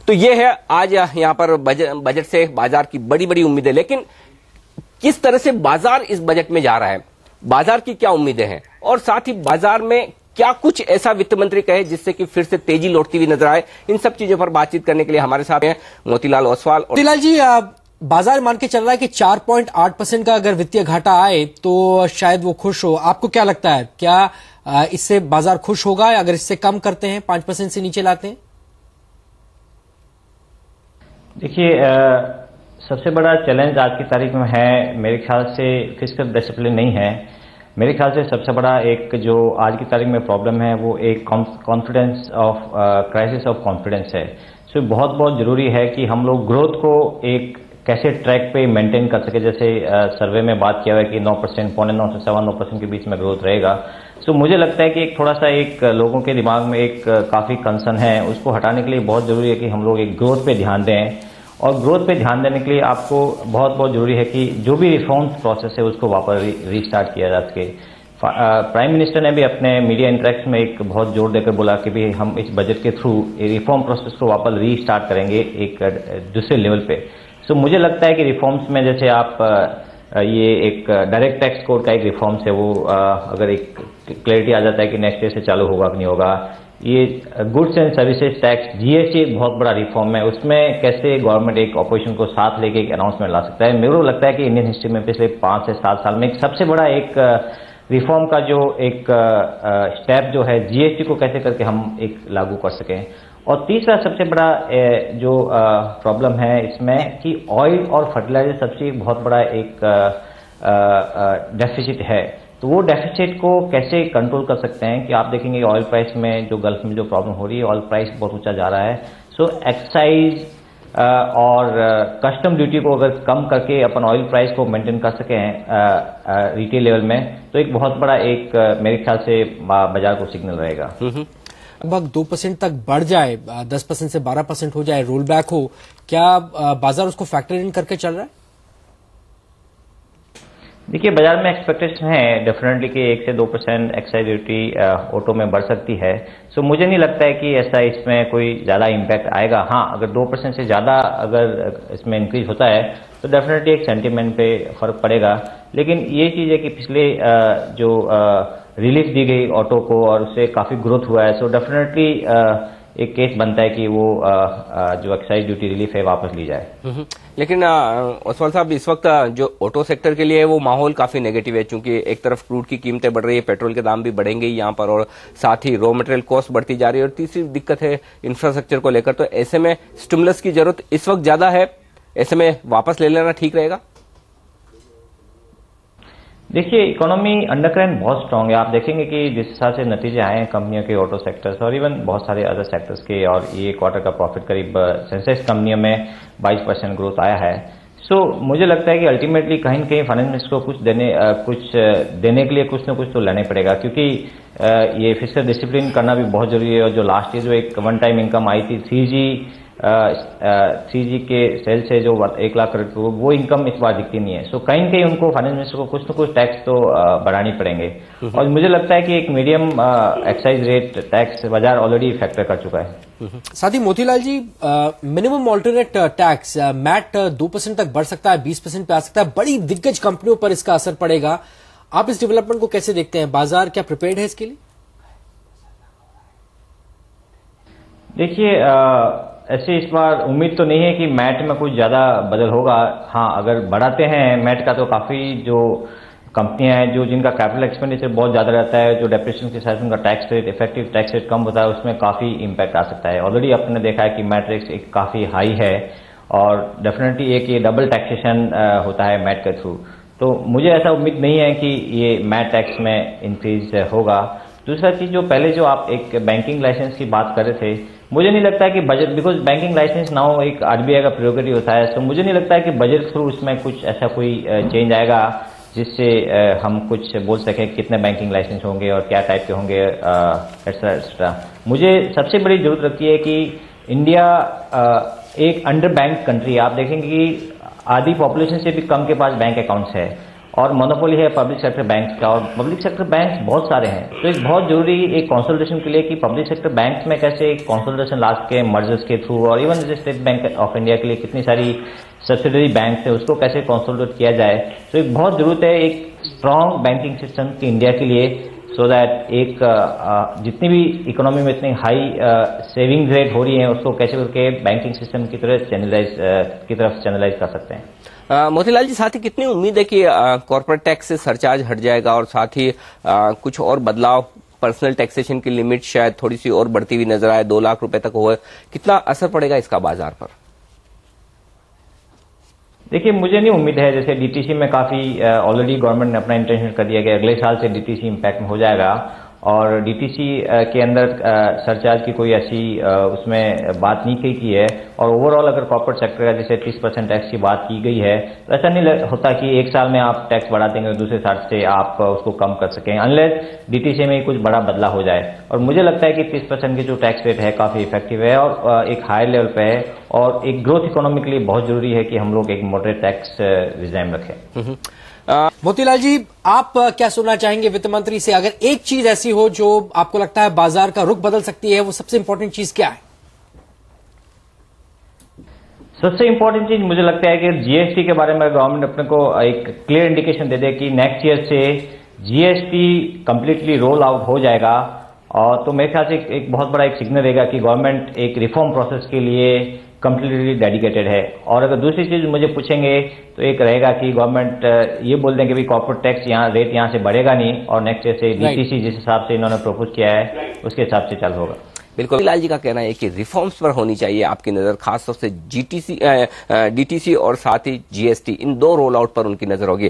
तो ये है आज यहाँ पर बजट से बाजार की बड़ी बड़ी उम्मीदें, लेकिन किस तरह से बाजार इस बजट में जा रहा है, बाजार की क्या उम्मीदें हैं और साथ ही बाजार में क्या कुछ ऐसा वित्त मंत्री कहे जिससे कि फिर से तेजी लौटती हुई नजर आए, इन सब चीजों पर बातचीत करने के लिए हमारे साथ हैं मोतीलाल ओसवाल। मोतीलाल जी, बाजार मान के चल रहा है कि 4.8% का अगर वित्तीय घाटा आए तो शायद वो खुश हो। आपको क्या लगता है, क्या इससे बाजार खुश होगा अगर इससे कम करते हैं, 5% से नीचे लाते हैं? देखिए, सबसे बड़ा चैलेंज आज की तारीख में है मेरे ख्याल से फिस्कल डिसिप्लिन नहीं है। मेरे ख्याल से सबसे बड़ा एक जो आज की तारीख में प्रॉब्लम है वो एक confidence of crisis of confidence है। सो बहुत जरूरी है कि हम लोग ग्रोथ को एक कैसे ट्रैक पे मेंटेन कर सके। जैसे सर्वे में बात किया हुआ है कि 9%, 9.9 से 9% के बीच में ग्रोथ रहेगा। सो मुझे लगता है कि एक थोड़ा सा एक लोगों के दिमाग में एक काफी कंसर्न है, उसको हटाने के लिए बहुत जरूरी है कि हम लोग एक ग्रोथ पे ध्यान दें। और ग्रोथ पे ध्यान देने के लिए आपको बहुत जरूरी है कि जो भी रिफॉर्म्स प्रोसेस है उसको वापस रीस्टार्ट किया जा सके। प्राइम मिनिस्टर ने भी अपने मीडिया इंटरेक्शन में एक बहुत जोर देकर बोला कि भी हम इस बजट के थ्रू रिफॉर्म प्रोसेस को वापस रीस्टार्ट करेंगे एक दूसरे लेवल पे। सो मुझे लगता है कि रिफॉर्म्स में जैसे आप ये एक डायरेक्ट टैक्स कोड का एक रिफॉर्म्स है, वो अगर एक क्लैरिटी आ जाता है कि नेक्स्ट ईयर से चालू होगा कि नहीं होगा। ये goods and services tax GST एक बहुत बड़ा रिफॉर्म है, उसमें कैसे गवर्नमेंट एक ऑपोजिशन को साथ लेके एक अनाउंसमेंट ला सकता है। मेरे को लगता है कि इंडियन हिस्ट्री में पिछले 5 से 7 साल में एक सबसे बड़ा एक रिफॉर्म का जो एक स्टेप जो है जीएसटी को कैसे करके हम एक लागू कर सकें। और तीसरा सबसे बड़ा जो प्रॉब्लम है इसमें कि ऑयल और फर्टिलाइजर सबसे बहुत बड़ा एक डेफिसिट है। तो वो डेफिसिट को कैसे कंट्रोल कर सकते हैं कि आप देखेंगे ऑयल प्राइस में जो गल्फ में जो प्रॉब्लम हो रही है, ऑयल प्राइस बहुत ऊंचा जा रहा है। सो एक्साइज और कस्टम ड्यूटी को अगर कम करके अपन ऑयल प्राइस को मेंटेन कर सकें रिटेल लेवल में, तो एक बहुत बड़ा एक मेरे ख्याल से बाजार को सिग्नल रहेगा। लगभग 2% तक बढ़ जाए, 10% से 12% हो जाए, रोल बैक हो, क्या बाजार उसको फैक्टर इन करके चल रहा है? देखिए, बाजार में एक्सपेक्टेशन है डेफिनेटली कि 1 से 2% एक्साइज ड्यूटी ऑटो में बढ़ सकती है। सो मुझे नहीं लगता है कि ऐसा इसमें कोई ज्यादा इम्पैक्ट आएगा। हाँ, अगर 2% से ज्यादा अगर इसमें इंक्रीज होता है तो डेफिनेटली एक सेंटीमेंट पे फर्क पड़ेगा। लेकिन ये चीज है कि पिछले जो रिलीफ दी गई ऑटो को और उससे काफी ग्रोथ हुआ है। सो डेफिनेटली एक केस बनता है कि वो जो एक्साइज ड्यूटी रिलीफ है वापस ली जाए। लेकिन ओसवाल साहब, इस वक्त जो ऑटो सेक्टर के लिए वो माहौल काफी नेगेटिव है, क्योंकि एक तरफ क्रूड की कीमतें बढ़ रही है, पेट्रोल के दाम भी बढ़ेंगे ही यहाँ पर, और साथ ही रॉ मटेरियल कॉस्ट बढ़ती जा रही है, और तीसरी दिक्कत है इंफ्रास्ट्रक्चर को लेकर। तो ऐसे में स्टिमुलस की जरूरत इस वक्त ज्यादा है, ऐसे में वापस ले लेना ठीक रहेगा? देखिए, इकोनॉमी अंडरकरेंट बहुत स्ट्रांग है। आप देखेंगे कि जिस हिसाब से नतीजे आए हैं कंपनियों के, ऑटो सेक्टर्स और इवन बहुत सारे अदर सेक्टर्स के, और ये क्वार्टर का प्रॉफिट करीब सेंसेक्स कंपनियों में 22% ग्रोथ आया है। सो मुझे लगता है कि अल्टीमेटली कहीं न कहीं फाइनेंस मिनिस्टर को कुछ देने के लिए कुछ न कुछ तो लेना पड़ेगा, क्योंकि ये फिस्कल डिसिप्लिन करना भी बहुत जरूरी है। और जो लास्ट ईयर जो एक वन टाइम इनकम आई थी 3G के सेल से जो 1 लाख करोड़, वो इनकम इस बार दिखती नहीं है। सो कहीं न कहीं उनको फाइनेंस मिनिस्टर को कुछ न कुछ टैक्स तो बढ़ानी पड़ेंगे। और मुझे लगता है कि एक मीडियम एक्साइज रेट टैक्स बाजार ऑलरेडी फैक्टर कर चुका है। साथ ही मोतीलाल जी, मिनिमम ऑल्टरनेट टैक्स मैट 2% तक बढ़ सकता है, 20% पे आ सकता है, बड़ी दिग्गज कंपनियों पर इसका असर पड़ेगा। आप इस डेवलपमेंट को कैसे देखते हैं? बाजार क्या प्रिपेयर्ड है इसके लिए? देखिए, ऐसे इस बार उम्मीद तो नहीं है कि मैट में कुछ ज्यादा बदल होगा। हाँ, अगर बढ़ाते हैं मैट का तो काफी जो कंपनियां हैं जो जिनका कैपिटल एक्सपेंडिचर बहुत ज्यादा रहता है, जो डेप्रिसिएशन के साथ उनका tax rate, effective tax rate कम होता है, उसमें काफी इम्पैक्ट आ सकता है। ऑलरेडी आपने देखा है कि मैट रेट एक काफी हाई है, और डेफिनेटली एक ये डबल टैक्सेशन होता है मैट के थ्रू। तो मुझे ऐसा उम्मीद नहीं है कि ये मैट टैक्स में इंक्रीज होगा। दूसरा चीज, जो पहले जो आप एक बैंकिंग लाइसेंस की बात कर रहे थे, मुझे नहीं लगता है कि budget, because banking license now एक आरबीआई का प्रेरोगेटिव होता है। तो मुझे नहीं लगता है कि बजट थ्रू उसमें कुछ ऐसा कोई चेंज आएगा जिससे हम कुछ बोल सकें कितने बैंकिंग लाइसेंस होंगे और क्या टाइप के होंगे एक्सेट्रा एक्सेट्रा। मुझे सबसे बड़ी जरूरत लगती है कि इंडिया एक अंडर बैंक कंट्री है। आप देखेंगे कि आधी पॉपुलेशन से भी कम के पास बैंक अकाउंट्स है, और मोनोपोली है पब्लिक सेक्टर बैंक का, और पब्लिक सेक्टर बैंक बहुत सारे हैं। तो एक बहुत जरूरी एक कंसोलिडेशन के लिए कि पब्लिक सेक्टर बैंक में कैसे एक कंसोलिडेशन ला सके मर्जर्स के थ्रू, और even state bank of India के लिए कितनी सारी सब्सिडरी बैंक है उसको कैसे कंसोलिडेट किया जाए। तो एक बहुत जरूरत है एक स्ट्रॉन्ग बैंकिंग सिस्टम की इंडिया के लिए, सो दैट एक जितनी भी इकोनॉमी में इतनी हाई सेविंग रेट हो रही है उसको कैसे करके बैंकिंग सिस्टम की तरफ चैनलाइज कर सकते हैं। मोतीलाल जी, साथ ही कितनी उम्मीद है कि कॉर्पोरेट टैक्स से सरचार्ज हट जाएगा और साथ ही कुछ और बदलाव, पर्सनल टैक्सेशन की लिमिट शायद थोड़ी सी और बढ़ती हुई नजर आए, 2 लाख रुपए तक हो, कितना असर पड़ेगा इसका बाजार पर? देखिए, मुझे नहीं उम्मीद है। जैसे डीटीसी में काफी ऑलरेडी गवर्नमेंट ने अपना इंटेंशन कर दिया कि अगले साल से डीटीसी इम्पैक्ट में हो जाएगा, और डीटीसी के अंदर सरचार्ज की कोई ऐसी उसमें बात नहीं की है। और ओवरऑल अगर कॉर्पोरेट सेक्टर का जैसे 30% टैक्स की बात की गई है, तो ऐसा नहीं होता कि एक साल में आप टैक्स बढ़ा देंगे और दूसरे साल से आप उसको कम कर सकें, अनलेस डीटीसी में कुछ बड़ा बदलाव हो जाए। और मुझे लगता है कि 30% की जो टैक्स रेट है काफी इफेक्टिव है और एक हायर लेवल पे है, और एक ग्रोथ इकोनॉमी के लिए बहुत जरूरी है कि हम लोग एक मॉडरेट टैक्स रिजाइम रखें। मोतीलाल जी, आप क्या सुनना चाहेंगे वित्त मंत्री से? अगर एक चीज ऐसी हो जो आपको लगता है बाजार का रुख बदल सकती है, वो सबसे इंपॉर्टेंट चीज क्या है? सबसे इंपॉर्टेंट चीज मुझे लगता है कि जीएसटी के बारे में गवर्नमेंट अपने को एक क्लियर इंडिकेशन दे दे कि नेक्स्ट ईयर से जीएसटी कंप्लीटली रोल आउट हो जाएगा, और तो मेरे ख्याल से एक बहुत बड़ा एक सिग्नल रहेगा कि गवर्नमेंट एक रिफॉर्म प्रोसेस के लिए कंप्लीटली डेडिकेटेड है। और अगर दूसरी चीज मुझे पूछेंगे तो एक रहेगा कि गवर्नमेंट ये बोल देंगे कि कॉर्पोरेट टैक्स रेट यहाँ से बढ़ेगा नहीं, और नेक्स्ट ईयर से डीटीसी जिस हिसाब से इन्होंने प्रपोज किया है उसके हिसाब से चालू होगा। बिल्कुल, लाल जी का कहना है कि रिफॉर्म्स पर होनी चाहिए आपकी नजर, खासतौर से डीटीसी और साथ ही जीएसटी, इन 2 रोल आउट पर उनकी नजर होगी।